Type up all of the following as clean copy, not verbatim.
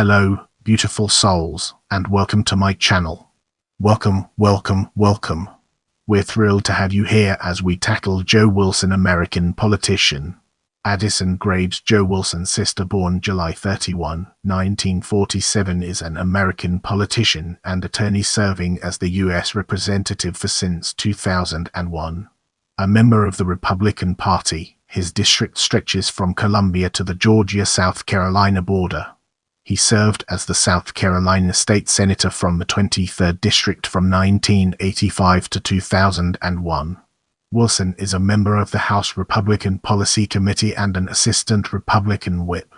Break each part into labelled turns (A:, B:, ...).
A: Hello, beautiful souls, and welcome to my channel. Welcome, welcome, welcome. We're thrilled to have you here as we tackle Joe Wilson, American politician. Addison Graves. Joe Wilson's sister, born July 31, 1947, is an American politician and attorney serving as the U.S. representative since 2001. A member of the Republican Party, his district stretches from Columbia to the Georgia-South Carolina border. He served as the South Carolina State Senator from the 23rd District from 1985 to 2001. Wilson is a member of the House Republican Policy Committee and an Assistant Republican Whip.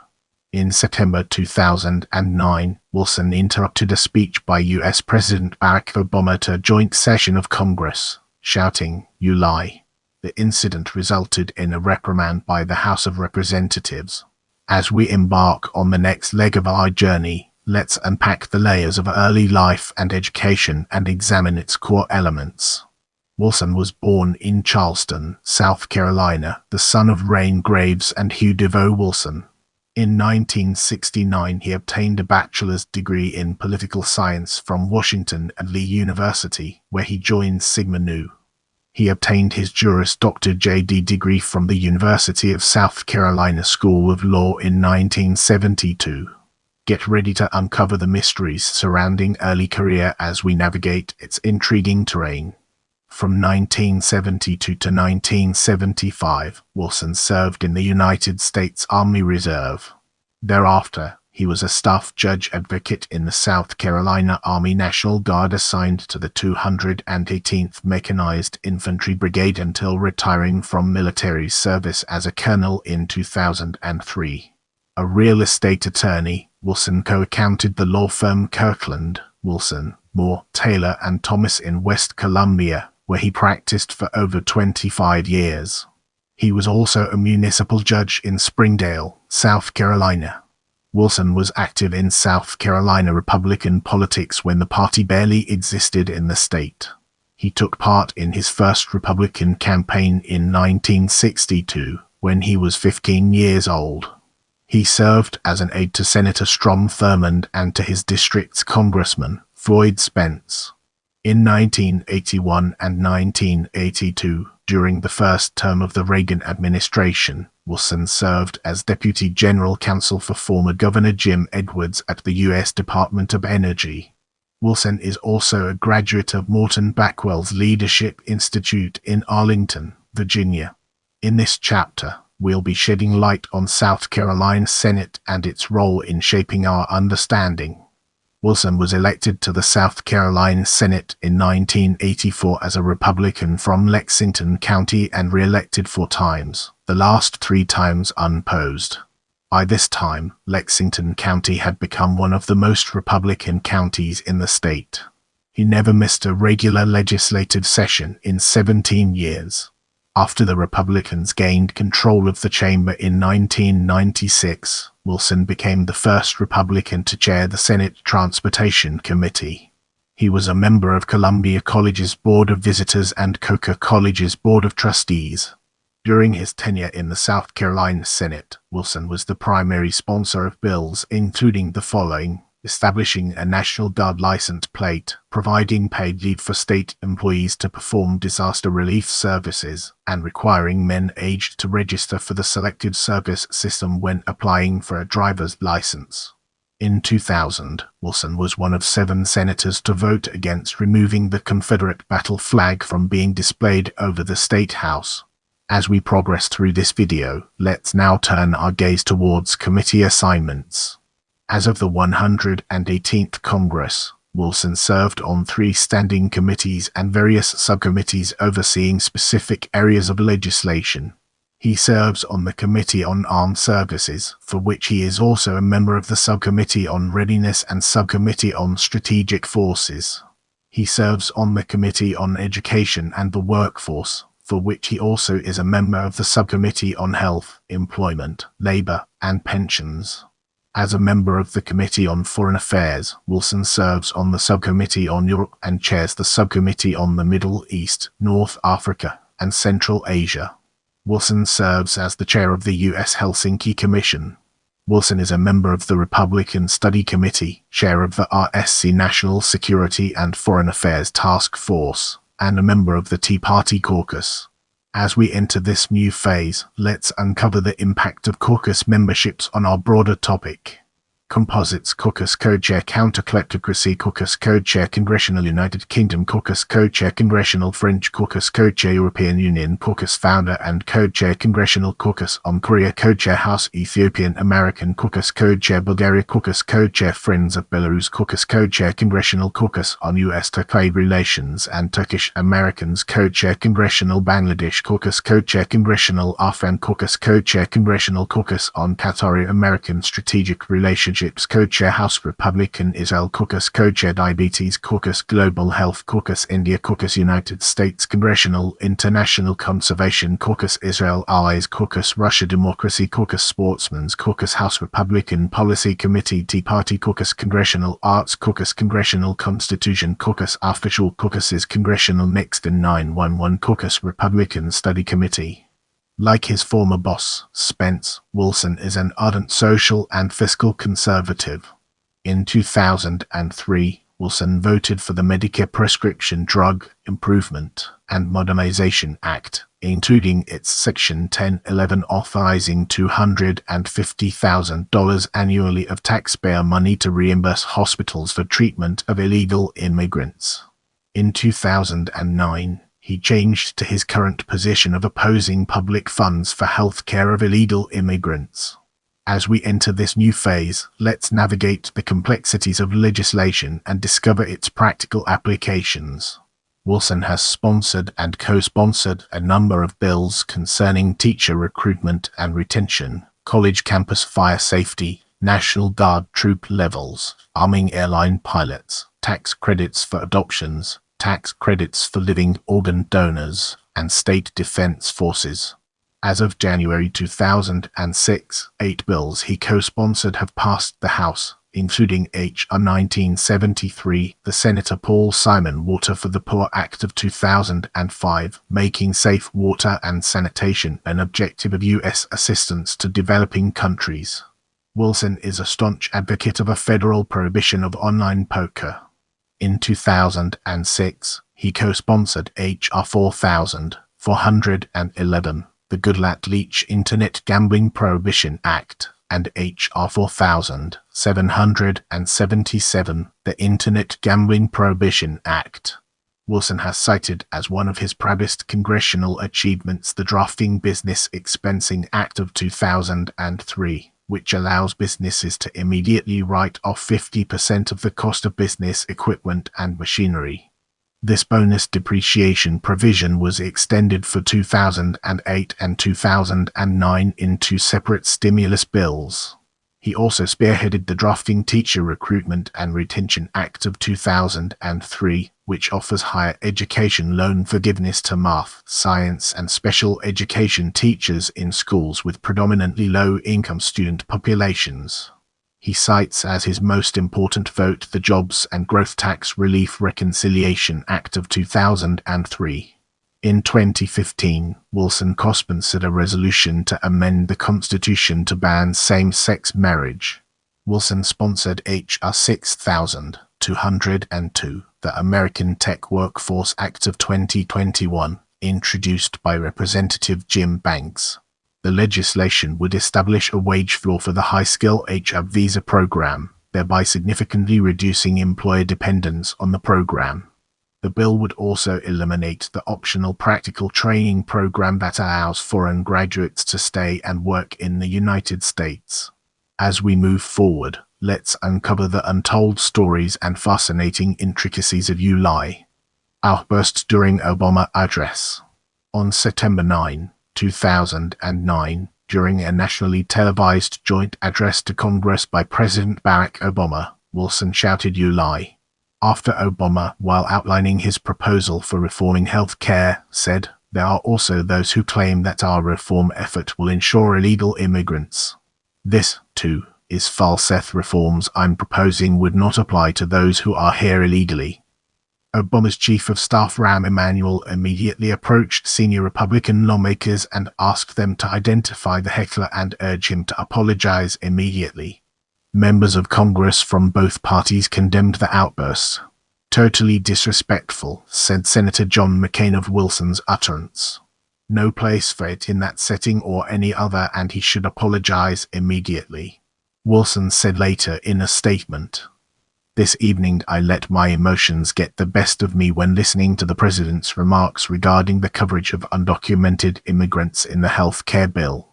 A: In September 2009, Wilson interrupted a speech by U.S. President Barack Obama at a joint session of Congress, shouting, "You lie." The incident resulted in a reprimand by the House of Representatives. As we embark on the next leg of our journey, let's unpack the layers of early life and education and examine its core elements. Wilson was born in Charleston, South Carolina, the son of Rain Graves and Hugh DeVoe Wilson. In 1969, he obtained a bachelor's degree in political science from Washington and Lee University, where he joined Sigma Nu. He obtained his Juris Doctor J.D. degree from the University of South Carolina School of Law in 1972. Get ready to uncover the mysteries surrounding early career as we navigate its intriguing terrain. From 1972 to 1975, Wilson served in the United States Army Reserve. Thereafter, he was a staff judge advocate in the South Carolina Army National Guard assigned to the 218th Mechanized Infantry Brigade until retiring from military service as a colonel in 2003. A real estate attorney, Wilson co-accounted the law firm Kirkland, Wilson, Moore, Taylor and Thomas in West Columbia, where he practiced for over 25 years. He was also a municipal judge in Springdale, South Carolina. Wilson was active in South Carolina Republican politics when the party barely existed in the state. He took part in his first Republican campaign in 1962, when he was 15 years old. He served as an aide to Senator Strom Thurmond and to his district's Congressman, Floyd Spence. In 1981 and 1982, during the first term of the Reagan administration, Wilson served as Deputy General Counsel for former Governor Jim Edwards at the U.S. Department of Energy. Wilson is also a graduate of Morton Backwell's Leadership Institute in Arlington, Virginia. In this chapter, we'll be shedding light on South Carolina Senate and its role in shaping our understanding. Wilson was elected to the South Carolina Senate in 1984 as a Republican from Lexington County and re-elected 4 times, the last 3 times unopposed. By this time, Lexington County had become one of the most Republican counties in the state. He never missed a regular legislative session in 17 years. After the Republicans gained control of the chamber in 1996, Wilson became the first Republican to chair the Senate Transportation Committee. He was a member of Columbia College's Board of Visitors and Coker College's Board of Trustees. During his tenure in the South Carolina Senate, Wilson was the primary sponsor of bills including the following: establishing a National Guard license plate, providing paid leave for state employees to perform disaster relief services, and requiring men aged to register for the Selective Service System when applying for a driver's license. In 2000, Wilson was one of 7 senators to vote against removing the Confederate battle flag from being displayed over the State House. As we progress through this video, let's now turn our gaze towards committee assignments. As of the 118th Congress, Wilson served on 3 standing committees and various subcommittees overseeing specific areas of legislation. He serves on the Committee on Armed Services, for which he is also a member of the Subcommittee on Readiness and Subcommittee on Strategic Forces. He serves on the Committee on Education and the Workforce, for which he also is a member of the Subcommittee on Health, Employment, Labor, and Pensions. As a member of the Committee on Foreign Affairs, Wilson serves on the Subcommittee on Europe and chairs the Subcommittee on the Middle East, North Africa, and Central Asia. Wilson serves as the chair of the U.S. Helsinki Commission. Wilson is a member of the Republican Study Committee, chair of the RSC National Security and Foreign Affairs Task Force, and a member of the Tea Party caucus. As we enter this new phase, let's uncover the impact of caucus memberships on our broader topic. Composites: Caucus Co-Chair, Counter-Kleptocracy, Caucus Co-Chair, Congressional United Kingdom, Caucus Co-Chair, Congressional French, Caucus Co-Chair, European Union, Caucus Founder and Co-Chair, Congressional Caucus on Korea, Co-Chair, House Ethiopian American, Caucus Co-Chair, Bulgaria, Caucus Co-Chair, Friends of Belarus, Caucus Co-Chair, Congressional Caucus on U.S.-Turkey Relations and Turkish Americans, Co-Chair, Congressional Bangladesh, Caucus Co-Chair, Congressional Afghan, Caucus Co-Chair, Congressional Caucus on Qatari American Strategic Relationships, Co-Chair, House Republican Israel, Caucus Co-Chair, Diabetes Caucus, Global Health Caucus, India Caucus, United States Congressional International Conservation Caucus, Israel Allies Caucus, Russia Democracy Caucus, Sportsmen's Caucus, House Republican Policy Committee, Tea Party Caucus, Congressional Arts Caucus, Congressional Constitution Caucus, Official Caucuses, Congressional Mixed and 911 Caucus, Republican Study Committee. Like his former boss, Spence, Wilson is an ardent social and fiscal conservative. In 2003, Wilson voted for the Medicare Prescription Drug Improvement and Modernization Act, including its Section 1011 authorizing $250,000 annually of taxpayer money to reimburse hospitals for treatment of illegal immigrants. In 2009, he changed to his current position of opposing public funds for health care of illegal immigrants. As we enter this new phase, let's navigate the complexities of legislation and discover its practical applications. Wilson has sponsored and co-sponsored a number of bills concerning teacher recruitment and retention, college campus fire safety, National Guard troop levels, arming airline pilots, tax credits for adoptions, tax credits for living organ donors, and state defense forces. As of January 2006, 8 bills he co-sponsored have passed the House, including H.R. 1973, the Senator Paul Simon Water for the Poor Act of 2005, making safe water and sanitation an objective of U.S. assistance to developing countries. Wilson is a staunch advocate of a federal prohibition of online poker. In 2006, he co-sponsored H.R. 4411, the Goodlatte-Leach Internet Gambling Prohibition Act, and H.R. 4777, the Internet Gambling Prohibition Act. Wilson has cited as one of his proudest congressional achievements the Drafting Business Expensing Act of 2003. Which allows businesses to immediately write off 50% of the cost of business equipment and machinery. This bonus depreciation provision was extended for 2008 and 2009 in 2 separate stimulus bills. He also spearheaded the Drafting Teacher Recruitment and Retention Act of 2003, which offers higher education loan forgiveness to math, science, and special education teachers in schools with predominantly low-income student populations. He cites as his most important vote the Jobs and Growth Tax Relief Reconciliation Act of 2003. In 2015, Wilson co-sponsored a resolution to amend the Constitution to ban same-sex marriage. Wilson sponsored H.R. 6202, the American Tech Workforce Act of 2021, introduced by Representative Jim Banks. The legislation would establish a wage floor for the high-skill HR visa program, thereby significantly reducing employer dependence on the program. The bill would also eliminate the optional practical training program that allows foreign graduates to stay and work in the United States. As we move forward, let's uncover the untold stories and fascinating intricacies of ULI. Outburst during Obama address. On September 9, 2009, during a nationally televised joint address to Congress by President Barack Obama, Wilson shouted ULI. After Obama, while outlining his proposal for reforming health care, said, "There are also those who claim that our reform effort will ensure illegal immigrants. This, too, is false. Reforms I'm proposing would not apply to those who are here illegally." Obama's chief of staff Rahm Emanuel immediately approached senior Republican lawmakers and asked them to identify the heckler and urge him to apologize immediately. Members of Congress from both parties condemned the outbursts. "Totally disrespectful," said Senator John McCain of Wilson's utterance. "No place for it in that setting or any other, and he should apologize immediately," Wilson said later in a statement. "This evening I let my emotions get the best of me when listening to the president's remarks regarding the coverage of undocumented immigrants in the health care bill.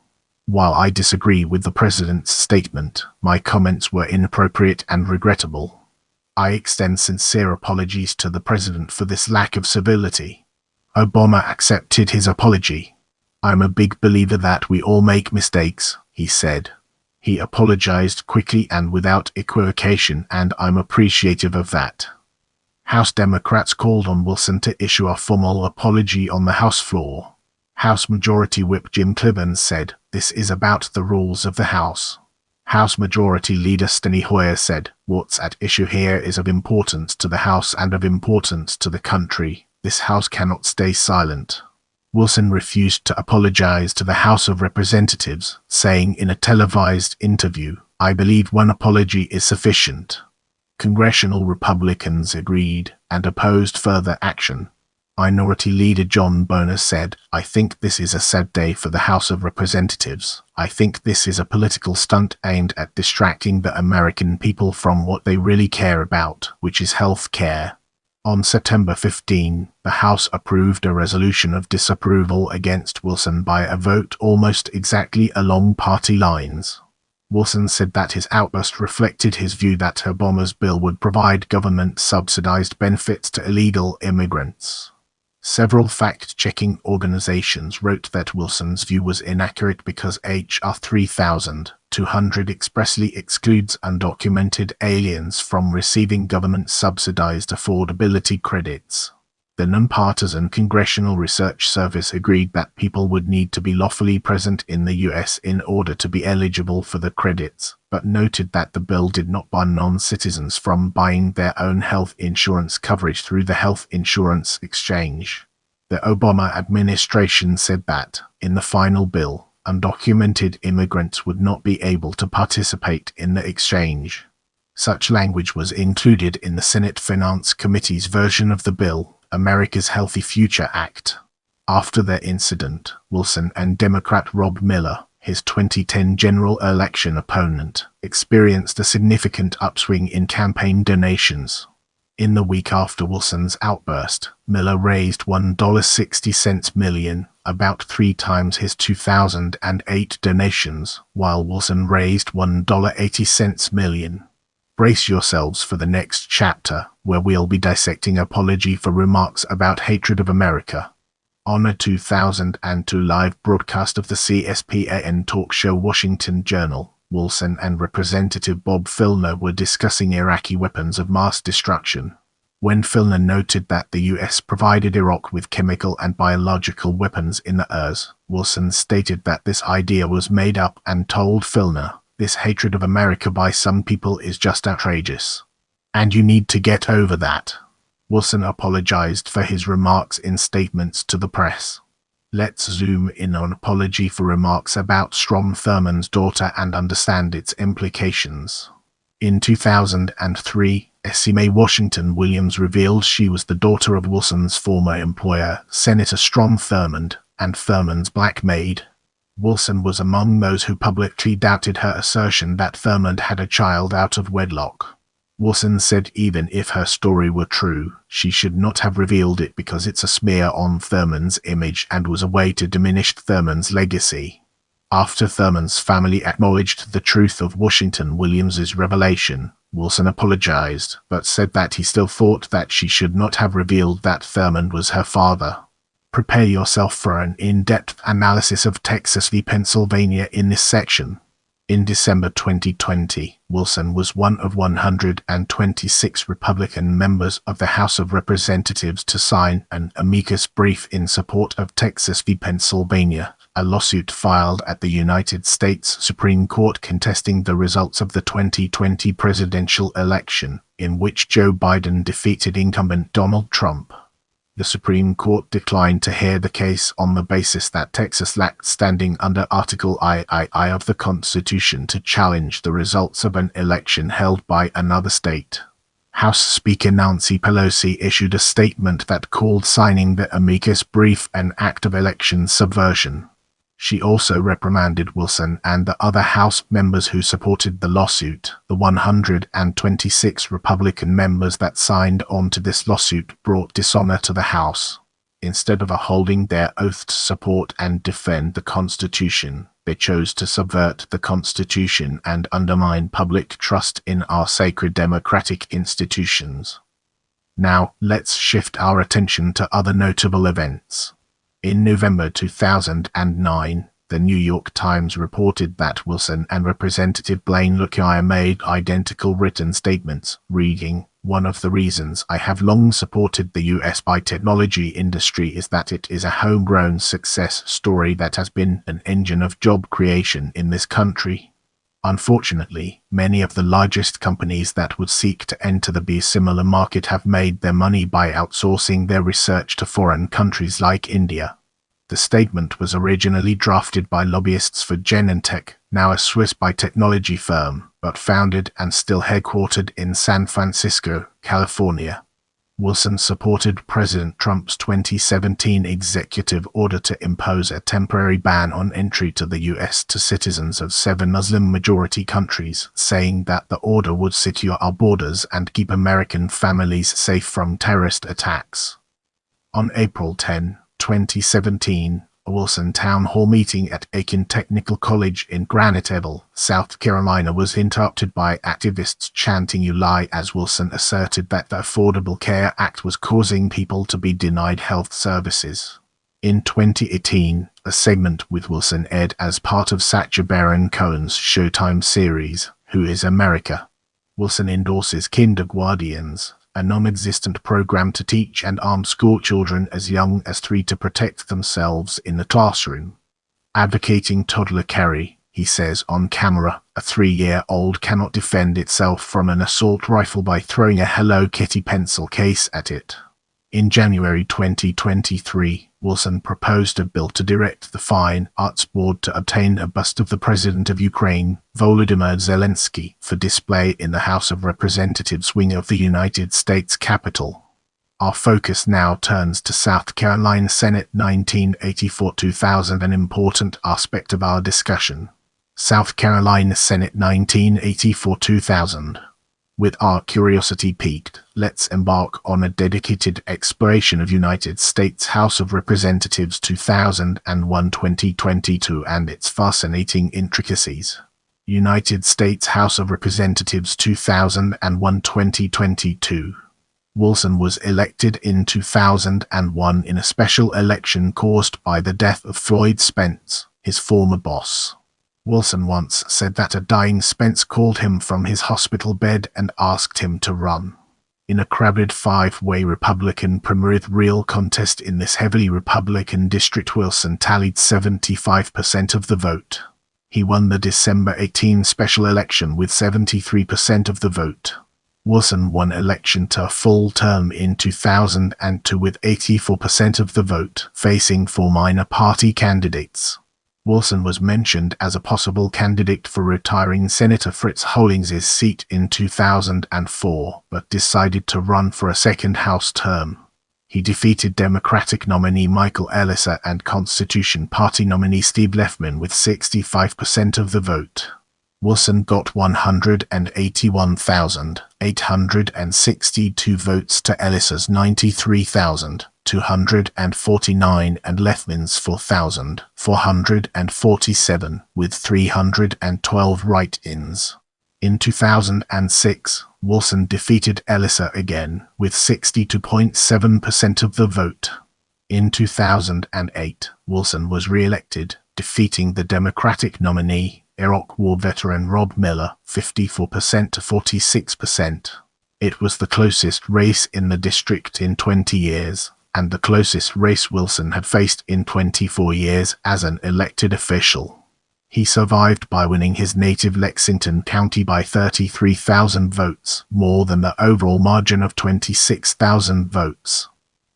A: While I disagree with the president's statement, my comments were inappropriate and regrettable. I extend sincere apologies to the president for this lack of civility." Obama accepted his apology. "I'm a big believer that we all make mistakes," he said. He apologized quickly and without equivocation, and I'm appreciative of that. House Democrats called on Wilson to issue a formal apology on the House floor. House Majority Whip Jim Clyburn said, "This is about the rules of the House." House Majority Leader Steny Hoyer said, "What's at issue here is of importance to the House and of importance to the country. This House cannot stay silent." Wilson refused to apologize to the House of Representatives, saying in a televised interview, "I believe one apology is sufficient." Congressional Republicans agreed and opposed further action. Minority Leader John Boehner said, "I think this is a sad day for the House of Representatives. I think this is a political stunt aimed at distracting the American people from what they really care about, which is health care." On September 15, the House approved a resolution of disapproval against Wilson by a vote almost exactly along party lines. Wilson said that his outburst reflected his view that Obama's bill would provide government-subsidized benefits to illegal immigrants. Several fact-checking organizations wrote that Wilson's view was inaccurate because H.R. 3200 expressly excludes undocumented aliens from receiving government-subsidized affordability credits. The nonpartisan Congressional Research Service agreed that people would need to be lawfully present in the U.S. in order to be eligible for the credits, but noted that the bill did not ban non-citizens from buying their own health insurance coverage through the health insurance exchange. The Obama administration said that, in the final bill, undocumented immigrants would not be able to participate in the exchange. Such language was included in the Senate Finance Committee's version of the bill, America's Healthy Future Act. After their incident, Wilson and Democrat Rob Miller, his 2010 general election opponent, experienced a significant upswing in campaign donations. In the week after Wilson's outburst, Miller raised $1.60 million, about 3 times his 2008 donations, while Wilson raised $1.80 million. Brace yourselves for the next chapter, where we'll be dissecting apology for remarks about hatred of America. On a 2002 live broadcast of the CSPAN talk show Washington Journal, Wilson and Representative Bob Filner were discussing Iraqi weapons of mass destruction. When Filner noted that the U.S. provided Iraq with chemical and biological weapons in the years, Wilson stated that this idea was made up and told Filner, "This hatred of America by some people is just outrageous. And you need to get over that." Wilson apologized for his remarks in statements to the press. Let's zoom in on apology for remarks about Strom Thurmond's daughter and understand its implications. In 2003, Esme Washington Williams revealed she was the daughter of Wilson's former employer, Senator Strom Thurmond, and Thurmond's black maid. Wilson was among those who publicly doubted her assertion that Thurmond had a child out of wedlock. Wilson said even if her story were true, she should not have revealed it because it's a smear on Thurmond's image and was a way to diminish Thurmond's legacy. After Thurmond's family acknowledged the truth of Washington Williams's revelation, Wilson apologized, but said that he still thought that she should not have revealed that Thurmond was her father. Prepare yourself for an in-depth analysis of Texas v. Pennsylvania in this section. In December 2020, Wilson was one of 126 Republican members of the House of Representatives to sign an amicus brief in support of Texas v. Pennsylvania, a lawsuit filed at the United States Supreme Court contesting the results of the 2020 presidential election, in which Joe Biden defeated incumbent Donald Trump. The Supreme Court declined to hear the case on the basis that Texas lacked standing under Article III of the Constitution to challenge the results of an election held by another state. House Speaker Nancy Pelosi issued a statement that called signing the amicus brief an act of election subversion. She also reprimanded Wilson and the other House members who supported the lawsuit. The 126 Republican members that signed on to this lawsuit brought dishonor to the House. Instead of upholding their oath to support and defend the Constitution, they chose to subvert the Constitution and undermine public trust in our sacred democratic institutions. Now, let's shift our attention to other notable events. In November 2009, the New York Times reported that Wilson and Representative Blaine Lockyer made identical written statements, reading, "One of the reasons I have long supported the U.S. biotechnology industry is that it is a homegrown success story that has been an engine of job creation in this country." Unfortunately, many of the largest companies that would seek to enter the biosimilar market have made their money by outsourcing their research to foreign countries like India. The statement was originally drafted by lobbyists for Genentech, now a Swiss biotechnology firm, but founded and still headquartered in San Francisco, California. Wilson supported President Trump's 2017 executive order to impose a temporary ban on entry to the U.S. to citizens of 7 Muslim-majority countries, saying that the order would secure our borders and keep American families safe from terrorist attacks. On April 10, 2017, a Wilson Town Hall meeting at Aiken Technical College in Graniteville, South Carolina was interrupted by activists chanting "You lie" as Wilson asserted that the Affordable Care Act was causing people to be denied health services. In 2018, a segment with Wilson aired as part of Sacha Baron Cohen's Showtime series, Who is America? Wilson endorses kindergartens, a non-existent program to teach and arm school children as young as 3 to protect themselves in the classroom. Advocating toddler carry, he says on camera, a 3-year-old cannot defend itself from an assault rifle by throwing a Hello Kitty pencil case at it. In January 2023, Wilson proposed a bill to direct the Fine Arts Board to obtain a bust of the President of Ukraine, Volodymyr Zelensky, for display in the House of Representatives wing of the United States Capitol. Our focus now turns to South Carolina Senate 1984-2000, an important aspect of our discussion. South Carolina Senate 1984-2000. With our curiosity piqued, let's embark on a dedicated exploration of United States House of Representatives 2001-2022 and its fascinating intricacies. United States House of Representatives 2001-2022. Wilson was elected in 2001 in a special election caused by the death of Floyd Spence, his former boss. Wilson once said that a dying Spence called him from his hospital bed and asked him to run. In a crowded 5-way Republican primary contest in this heavily Republican district, Wilson tallied 75% of the vote. He won the December 18 special election with 73% of the vote. Wilson won election to a full term in 2002 with 84% of the vote, facing 4 minor party candidates. Wilson was mentioned as a possible candidate for retiring Senator Fritz Hollings's seat in 2004, but decided to run for a second House term. He defeated Democratic nominee Michael Ellison and Constitution Party nominee Steve Leffman with 65% of the vote. Wilson got 181,862 votes to Ellison's 93,249 and Leffman's 4,447, with 312 write-ins. In 2006, Wilson defeated Ellison again, with 62.7% of the vote. In 2008, Wilson was re-elected, defeating the Democratic nominee, Iraq War veteran Rob Miller, 54% to 46%. It was the closest race in the district in 20 years. and the closest race Wilson had faced in 24 years as an elected official. He survived by winning his native Lexington County by 33,000 votes, more than the overall margin of 26,000 votes.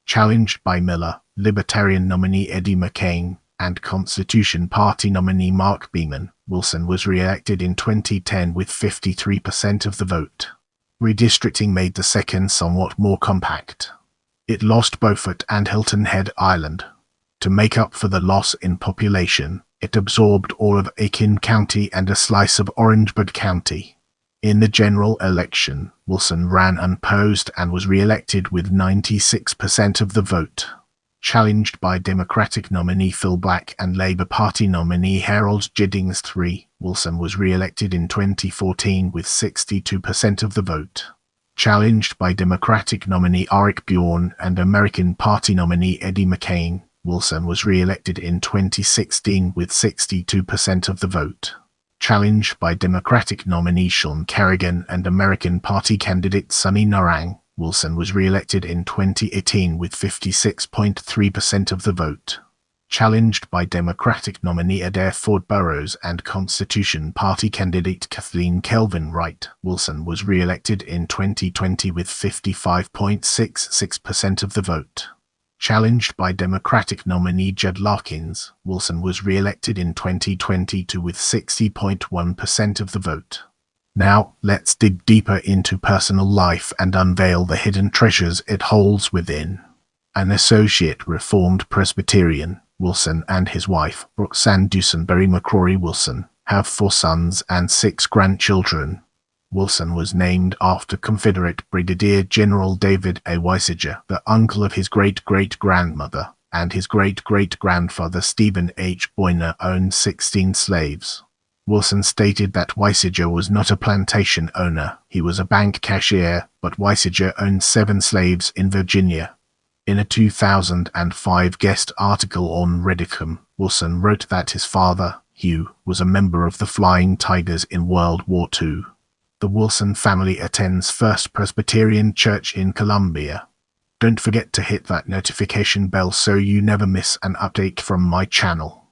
A: Challenged by Miller, Libertarian nominee Eddie McCain, and Constitution Party nominee Mark Beeman, Wilson was re-elected in 2010 with 53% of the vote. Redistricting made the second somewhat more compact. It lost Beaufort and Hilton Head Island. To make up for the loss in population, it absorbed all of Aiken County and a slice of Orangeburg County. In the general election, Wilson ran unopposed and was re-elected with 96% of the vote. Challenged by Democratic nominee Phil Black and Labour Party nominee Harold Giddings III, Wilson was re-elected in 2014 with 62% of the vote. Challenged by Democratic nominee Eric Bjorn and American Party nominee Eddie McCain, Wilson was re-elected in 2016 with 62% of the vote. Challenged by Democratic nominee Sean Kerrigan and American Party candidate Sonny Narang, Wilson was re-elected in 2018 with 56.3% of the vote. Challenged by Democratic nominee Adair Ford Burrows and Constitution Party candidate Kathleen Kelvin Wright, Wilson was re-elected in 2020 with 55.66% of the vote. Challenged by Democratic nominee Judd Larkins, Wilson was re-elected in 2022 with 60.1% of the vote. Now, let's dig deeper into personal life and unveil the hidden treasures it holds within. An associate Reformed Presbyterian, Wilson and his wife, Roxanne Dusenberry McCrory Wilson, have 4 sons and 6 grandchildren. Wilson was named after Confederate Brigadier General David A. Weisiger, the uncle of his great-great-grandmother, and his great-great-grandfather Stephen H. Boyner owned 16 slaves. Wilson stated that Weisiger was not a plantation owner, he was a bank cashier, but Weisiger owned 7 slaves in Virginia. In a 2005 guest article on Reddicum, Wilson wrote that his father, Hugh, was a member of the Flying Tigers in World War II. The Wilson family attends First Presbyterian Church in Columbia. Don't forget to hit that notification bell so you never miss an update from my channel.